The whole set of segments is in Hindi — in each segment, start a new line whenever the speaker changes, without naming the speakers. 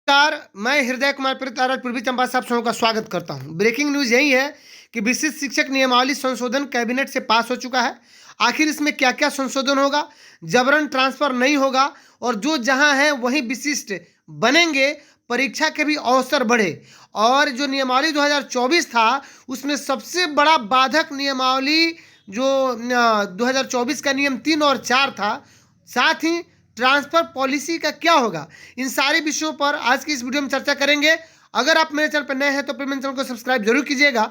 नमस्कार, मैं हृदय कुमार प्रितारल पूर्वी चंपारण से आप सबों का स्वागत करता हूं। ब्रेकिंग न्यूज यही है कि विशिष्ट शिक्षक नियमावली संशोधन कैबिनेट से पास हो चुका है। आखिर इसमें क्या क्या संशोधन होगा, जबरन ट्रांसफर नहीं होगा और जो जहां है वहीं विशिष्ट बनेंगे, परीक्षा के भी अवसर बढ़े। और जो नियमावली 2024 था उसमें सबसे बड़ा बाधक नियमावली जो 2024 का नियम 3 और 4 था, साथ ही ट्रांसफर पॉलिसी का क्या होगा, इन सारे विषयों पर आज की इस वीडियो में चर्चा करेंगे। अगर आप मेरे चैनल पर नए हैं तो प्लीज मेरे चैनल को सब्सक्राइब जरूर कीजिएगा,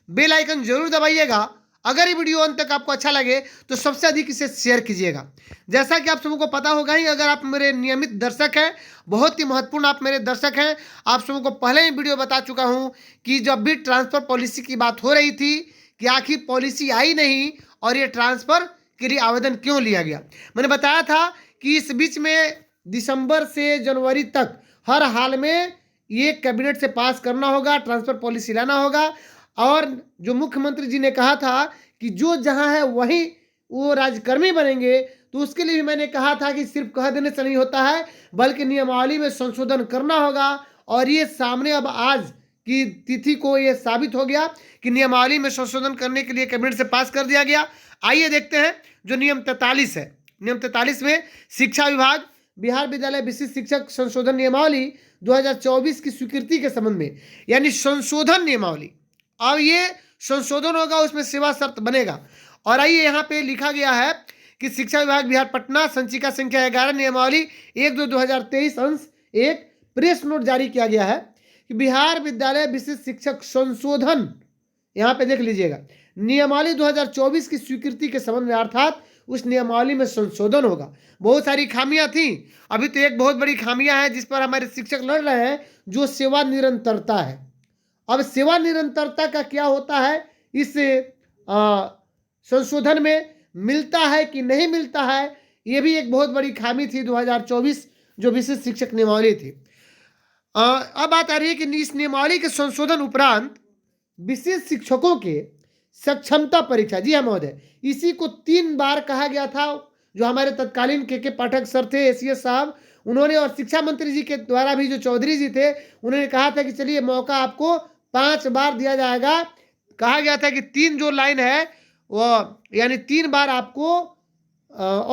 बेल आइकन जरूर दबाइएगा। अगर ये वीडियो अंत तक आपको अच्छा लगे तो सबसे अधिक इसे शेयर कीजिएगा। जैसा कि आप सबों को पता होगा ही, अगर आप मेरे नियमित दर्शक हैं, बहुत ही महत्वपूर्ण आप मेरे दर्शक हैं, आप सबों को पहले ही वीडियो बता चुका हूं कि जब भी ट्रांसफर पॉलिसी की बात हो रही थी कि आखिर पॉलिसी आई नहीं और ये ट्रांसफर के लिए आवेदन क्यों लिया गया, मैंने बताया था कि इस बीच में दिसंबर से जनवरी तक हर हाल में ये कैबिनेट से पास करना होगा, ट्रांसफर पॉलिसी लाना होगा। और जो मुख्यमंत्री जी ने कहा था कि जो जहां है वहीं वो राजकर्मी बनेंगे, तो उसके लिए भी मैंने कहा था कि सिर्फ कह देने से नहीं होता है, बल्कि नियमावली में संशोधन करना होगा। और ये सामने अब आज की तिथि को ये साबित हो गया कि नियमावली में संशोधन करने के लिए कैबिनेट से पास कर दिया गया। आइए देखते हैं जो नियम 43 है। नियम 43 में शिक्षा विभाग बिहार विद्यालय विशिष्ट शिक्षक संशोधन नियमावली 2024 की स्वीकृति के संबंध में, यानी संशोधन नियमावली। अब ये संशोधन होगा, उसमें सेवा शर्त बनेगा। और आइए यहाँ पे लिखा गया है कि शिक्षा विभाग बिहार पटना संचिका संख्या 11 नियमावली 1/2/2023 अंश 1 प्रेस नोट जारी किया गया है कि बिहार विद्यालय विशिष्ट शिक्षक संशोधन, यहाँ पे देख लीजिएगा, नियमावली 2024 की स्वीकृति के संबंध में, अर्थात उस नियमावली में संशोधन होगा। बहुत सारी खामियां थी, अभी तो एक बहुत बड़ी खामियां है जिस पर हमारे शिक्षक लड़ रहे हैं, जो सेवा निरंतरता है। अब सेवा निरंतरता का क्या होता है, इस संशोधन में मिलता है कि नहीं मिलता है, ये भी एक बहुत बड़ी खामी थी 2024 जो विशिष्ट शिक्षक नियमावली थी। अब बात आ रही है कि इस नियमावली के संशोधन उपरांत विशिष्ट शिक्षकों के सक्षमता परीक्षा, जी हाँ महोदय, इसी को 3 बार कहा गया था। जो हमारे तत्कालीन के पाठक सर थे, एसीएस साहब, उन्होंने, और शिक्षा मंत्री जी के द्वारा भी जो चौधरी जी थे, उन्होंने कहा था कि चलिए मौका आपको 5 बार दिया जाएगा। कहा गया था कि 3 जो लाइन है वो, यानी 3 बार आपको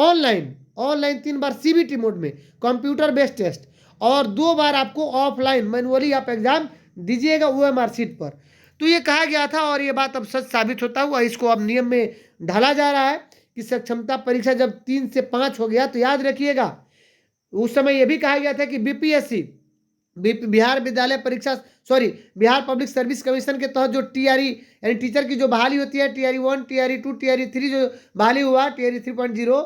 ऑनलाइन 3 बार सीबीटी मोड में कंप्यूटर बेस्ड टेस्ट, और 2 बार आपको ऑफलाइन मैनुअली आप एग्जाम दीजिएगा ओएमआर सीट पर। तो ये कहा गया था और ये बात अब सच साबित होता हुआ इसको अब नियम में ढाला जा रहा है कि सक्षमता परीक्षा जब 3 से 5 हो गया तो याद रखिएगा, उस समय यह भी कहा गया था कि बीपीएससी बिहार विद्यालय परीक्षा बिहार पब्लिक सर्विस कमीशन के तहत जो टीआरई यानी टीचर की जो बहाली होती है, टीआरई 1, टीआरई 2, टीआरई 3 जो बहाली हुआ, टीआरई 3.0,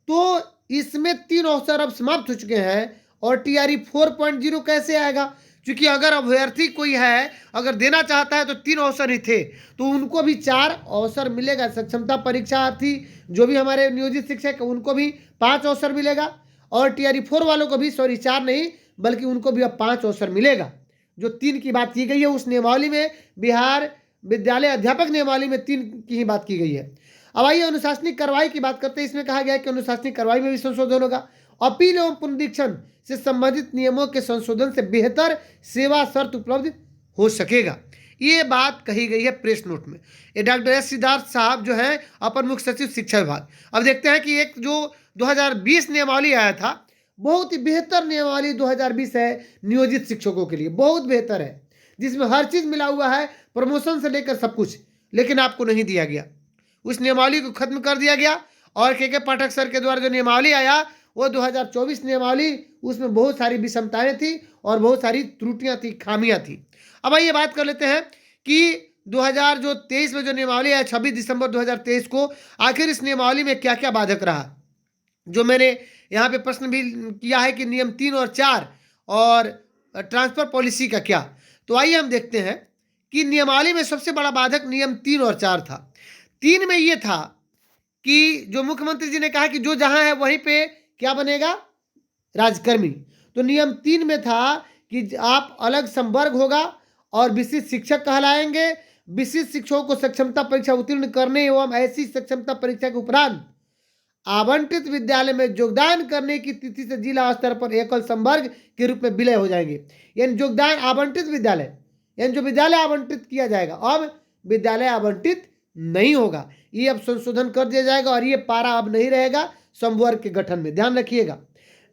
तो इसमें 3 अवसर अब समाप्त हो चुके हैं। और टीआरई 4.0 कैसे आएगा, क्योंकि अगर अभ्यर्थी कोई है, अगर देना चाहता है तो 3 अवसर ही थे, तो उनको भी 4 अवसर मिलेगा। सक्षमता परीक्षार्थी जो भी हमारे नियोजित शिक्षक उनको भी 5 अवसर मिलेगा, और टीआरई 4 वालों को भी 4 नहीं बल्कि उनको भी अब 5 अवसर मिलेगा। जो 3 की बात की गई है उस नियमावली में, बिहार विद्यालय अध्यापक नियमावली में 3 की ही बात की गई है। अब आइए अनुशासनिक कार्रवाई की बात करते हैं। इसमें कहा गया है कि अनुशासनिक कार्रवाई में भी संशोधन होगा। अपील एवं पुनरीक्षण से संबंधित नियमों के संशोधन से बेहतर सेवा शर्त उपलब्ध हो सकेगा, ये बात कही गई है प्रेस नोट में। ये डॉक्टर एस सिद्धार्थ साहब जो हैं अपर मुख्य सचिव शिक्षा विभाग। अब देखते हैं कि एक जो 2020 नियमावली आया था, बहुत ही बेहतर नियमावली 2020 है नियोजित शिक्षकों के लिए, बहुत बेहतर है, जिसमें हर चीज मिला हुआ है, प्रमोशन से लेकर सब कुछ, लेकिन आपको नहीं दिया गया। उस नियमावली को खत्म कर दिया गया और के पाठक सर के द्वारा जो नियमावली आया वो 2024 नियमावली, उसमें बहुत सारी विषमताएं थी और बहुत सारी त्रुटियां थी, खामियां थी। अब आइए बात कर लेते हैं कि 2023 में जो नियमावली आया 26 दिसंबर 2023 को, आखिर इस नियमावली में क्या क्या बाधक रहा। जो मैंने यहाँ पे प्रश्न भी किया है कि नियम 3 और 4 और ट्रांसफर पॉलिसी का क्या, तो आइए हम देखते हैं कि नियमावली में सबसे बड़ा बाधक नियम 3 और 4 था। 3 में ये था कि जो मुख्यमंत्री जी ने कहा कि जो जहां है वहीं पे क्या बनेगा, राजकर्मी। तो नियम 3 में था कि आप अलग संवर्ग होगा और विशिष्ट शिक्षक कहलाएंगे। विशिष्ट शिक्षकों को सक्षमता परीक्षा उत्तीर्ण करने एवं ऐसी सक्षमता परीक्षा के उपरांत आवंटित विद्यालय में योगदान करने की तिथि से जिला स्तर पर एकल संवर्ग के रूप में विलय हो जाएंगे। यानी योगदान आवंटित विद्यालय, यानी जो विद्यालय आवंटित किया जाएगा, अब विद्यालय आवंटित नहीं होगा, ये अब संशोधन कर दिया जाएगा और ये पारा अब नहीं रहेगा संवर्ग के गठन में, ध्यान रखिएगा।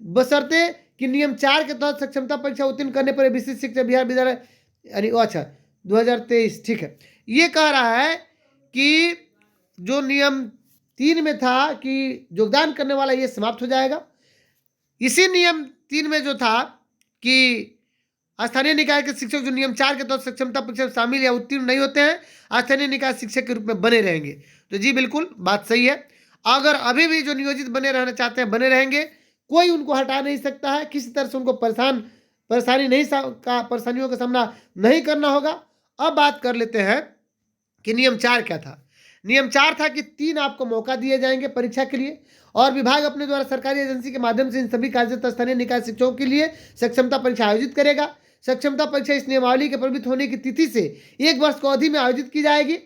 बशर्ते कि नियम 4 के तहत सक्षमता परीक्षा उत्तीर्ण करने पर विशिष्ट शिक्षा बिहार विद्यालय, यानी अच्छा 2023, ठीक है। ये कह रहा है कि जो नियम 3 में था कि योगदान करने वाला, ये समाप्त हो जाएगा। इसी नियम 3 में जो था कि स्थानीय निकाय के शिक्षक जो नियम 4 के तहत सक्षमता परीक्षा शामिल या उत्तीर्ण नहीं होते हैं, स्थानीय निकाय शिक्षक के रूप में बने रहेंगे। तो जी बिल्कुल बात सही है। अगर अभी भी जो नियोजित बने रहना चाहते हैं बने रहेंगे, कोई उनको हटा नहीं सकता है, किसी तरह से उनको परेशानियों का सामना नहीं करना होगा। अब बात कर लेते हैं कि नियम 4 क्या था। नियम 4 था कि 3 आपको मौका दिए जाएंगे परीक्षा के लिए, और विभाग अपने द्वारा सरकारी एजेंसी के माध्यम से इन सभी कार्यरत स्थानीय निकाय शिक्षकों के लिए सक्षमता परीक्षा आयोजित करेगा। सक्षमता परीक्षा इस नियमावली के प्रवृत्त होने की तिथि से 1 वर्ष की अवधि में आयोजित की जाएगी।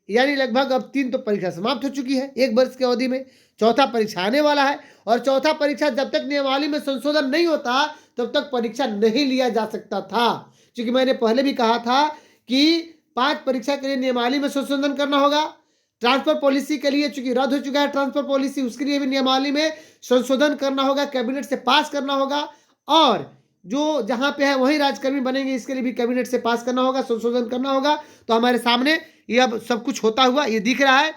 यानी लगभग अब 3 तो परीक्षा समाप्त हो चुकी है 1 वर्ष की अवधि में, चौथा परीक्षा आने वाला है। और चौथा परीक्षा जब तक नियमावली में संशोधन नहीं होता तब तक परीक्षा नहीं लिया जा सकता था, क्योंकि मैंने पहले भी कहा था कि 5 परीक्षा के लिए नियमावली में संशोधन करना होगा। ट्रांसफर पॉलिसी के लिए चूंकि रद्द हो चुका है ट्रांसफर पॉलिसी, उसके लिए भी नियमावली में संशोधन करना होगा, कैबिनेट से पास करना होगा। और जो जहां पे है वहीं राजकर्मी बनेंगे, इसके लिए भी कैबिनेट से पास करना होगा, संशोधन करना होगा। तो हमारे सामने ये अब सब कुछ होता हुआ ये दिख रहा है।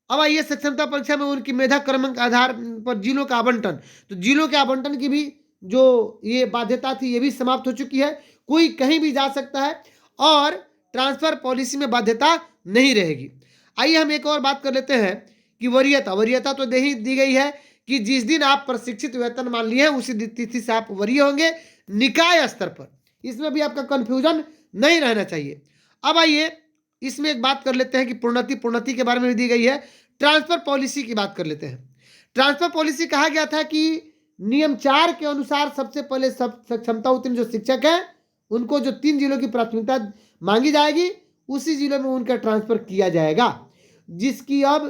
अब आइए सक्षमता परीक्षा में उनकी मेधा क्रमांक के आधार पर जिलों का आवंटन, तो जिलों के आवंटन की भी जो ये बाध्यता थी ये भी समाप्त हो चुकी है, कोई कहीं भी जा सकता है और ट्रांसफर पॉलिसी में बाध्यता नहीं रहेगी। आइए हम एक और बात कर लेते हैं कि वरीयता तो दी गई है कि जिस दिन आप प्रशिक्षित वेतन मान लिए हैं उसी तिथि से आप वरीय होंगे निकाय स्तर पर, इसमें भी आपका कंफ्यूजन नहीं रहना चाहिए। अब आइए इसमें एक बात कर लेते हैं कि प्रोन्नति के बारे में भी दी गई है। ट्रांसफर पॉलिसी की बात कर लेते हैं। ट्रांसफर पॉलिसी कहा गया था कि नियम 4 के अनुसार सबसे पहले सक्षमता उत्तीर्ण जो शिक्षक हैं उनको जो 3 जिलों की प्राथमिकता मांगी जाएगी उसी जिलों में उनका ट्रांसफर किया जाएगा, जिसकी अब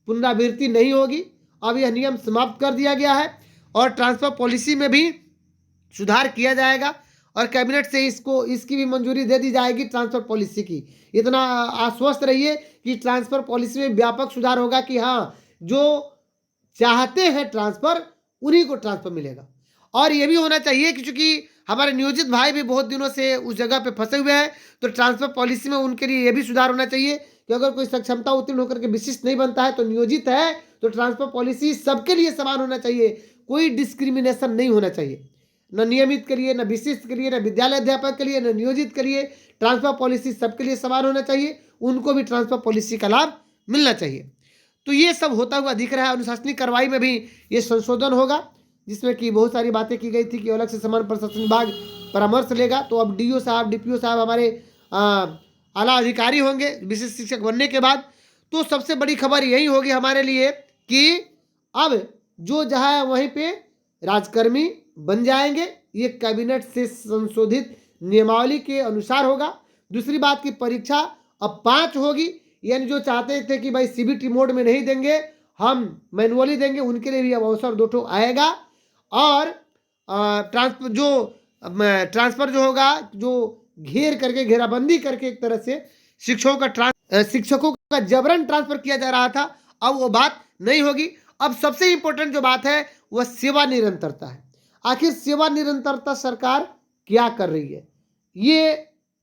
पुनरावृत्ति नहीं होगी। अब यह नियम समाप्त कर दिया गया है और ट्रांसफर पॉलिसी में भी सुधार किया जाएगा और कैबिनेट से इसकी भी मंजूरी दे दी जाएगी ट्रांसफर पॉलिसी की। इतना आश्वस्त रहिए कि ट्रांसफर पॉलिसी में व्यापक सुधार होगा कि हाँ, जो चाहते हैं ट्रांसफर उन्हीं को ट्रांसफर मिलेगा। और ये भी होना चाहिए कि चूंकि हमारे नियोजित भाई भी बहुत दिनों से उस जगह पे फंसे हुए हैं, तो ट्रांसफर पॉलिसी में उनके लिए ये भी सुधार होना चाहिए कि अगर कोई सक्षमता उत्तीर्ण होकर के विशिष्ट नहीं बनता है तो नियोजित है, तो ट्रांसफर पॉलिसी सबके लिए समान होना चाहिए, कोई डिस्क्रिमिनेशन नहीं होना चाहिए, न नियमित के लिए, न विशिष्ट के लिए, न विद्यालय अध्यापक के लिए, न नियोजित के लिए। ट्रांसफर पॉलिसी सबके लिए समान होना चाहिए, उनको भी ट्रांसफर पॉलिसी का लाभ मिलना चाहिए। तो ये सब होता हुआ दिख रहा है। अनुशासनिक कार्रवाई में भी ये संशोधन होगा, जिसमें कि बहुत सारी बातें की गई थी कि अलग से समान प्रशासन विभाग परामर्श लेगा। तो अब डीओ साहब, डीपीओ साहब हमारे आला अधिकारी होंगे विशिष्ट शिक्षक बनने के बाद। तो सबसे बड़ी खबर यही होगी हमारे लिए कि अब जो जहाँ है वहीं पे राजकर्मी बन जाएंगे। ये कैबिनेट से संशोधित नियमावली के अनुसार होगा। दूसरी बात की परीक्षा अब 5 होगी, यानी जो चाहते थे कि भाई सीबीटी मोड में नहीं देंगे, हम मैनुअली देंगे, उनके लिए भी अब अवसर 2 आएगा। और ट्रांसफर जो होगा, जो घेराबंदी करके एक तरह से शिक्षकों का जबरन ट्रांसफर किया जा रहा था, अब वो बात नहीं होगी। अब सबसे इंपॉर्टेंट जो बात है वह सेवा निरंतरता है। आखिर सेवा निरंतरता सरकार क्या कर रही है, ये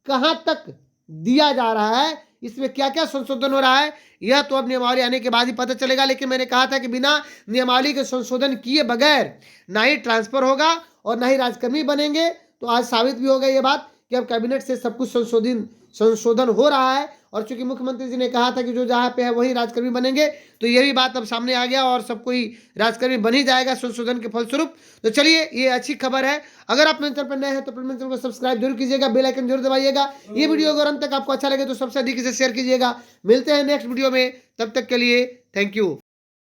कहां तक दिया जा रहा है, इसमें क्या क्या संशोधन हो रहा है, यह तो अब नियमावली आने के बाद ही पता चलेगा। लेकिन मैंने कहा था कि बिना नियमावली के संशोधन किए बगैर ना ही ट्रांसफर होगा और ना ही राजकर्मी बनेंगे। तो आज साबित भी हो गई ये बात कि अब कैबिनेट से सब कुछ संशोधन हो रहा है। और चूंकि मुख्यमंत्री जी ने कहा था कि जो जहाँ पे है वही राजकर्मी बनेंगे, तो ये भी बात अब सामने आ गया और सब कोई राजकर्मी बन ही जाएगा संशोधन के फलस्वरूप। तो चलिए, ये अच्छी खबर है। अगर आप मेरे चैनल पर नए हैं तो मेरे चैनल को सब्सक्राइब जरूर कीजिएगा, बेल आइकन जरूर दबाइएगा। ये वीडियो अगर अंत तक आपको अच्छा लगे तो सबसे अधिक इसे शेयर कीजिएगा। मिलते हैं नेक्स्ट वीडियो में, तब तक के लिए थैंक यू।